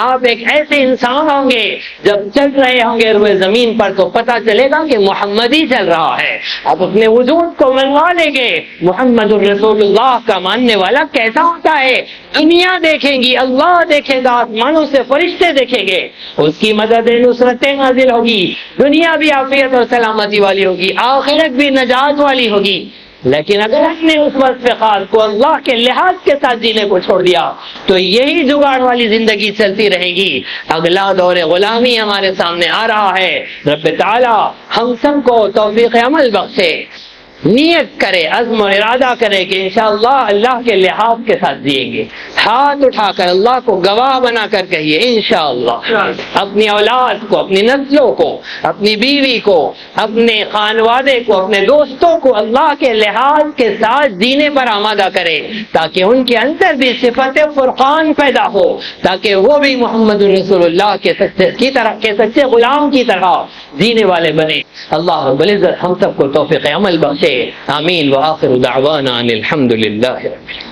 آپ ایک ایسے انسان ہوں گے جب چل رہے ہوں گے روئے زمین پر تو پتہ چلے گا کہ محمد ہی چل رہا ہے۔ آپ اپنے وجود کو منوا لیں گے محمد الرسول اللہ کا ماننے والا کیسا ہوتا ہے، دنیا دیکھیں گی، اللہ دیکھے گا، آسمانوں سے فرشتے دیکھیں گے، اس کی مدد نصرتیں نازل ہوگی، دنیا بھی عافیت اور سلامتی والی ہوگی، آخرت بھی نجات والی ہوگی۔ لیکن اگر ہم نے اس وصف خاص کو اللہ کے لحاظ کے ساتھ جینے کو چھوڑ دیا تو یہی جگاڑ والی زندگی چلتی رہے گی۔ اگلا دور غلامی ہمارے سامنے آ رہا ہے۔ رب تعالی ہم سب کو توفیق عمل بخشے، نیت کرے، عزم و ارادہ کرے کہ انشاءاللہ اللہ کے لحاظ کے ساتھ جئیں گے، ہاتھ اٹھا کر اللہ کو گواہ بنا کر کہیے انشاءاللہ اپنی اولاد کو، اپنی نسلوں کو، اپنی بیوی کو، اپنے خانوادے کو، اپنے دوستوں کو اللہ کے لحاظ کے ساتھ جینے پر آمادہ کرے تاکہ ان کے اندر بھی صفت فرقان پیدا ہو، تاکہ وہ بھی محمد رسول اللہ کے سچے غلام کی طرح جینے والے بنے۔ اللہ رب العزت ہم سب کو توفیق عمل بخشے، آمین۔ وآخر دعوانا ان الحمد للہ رب العالمین۔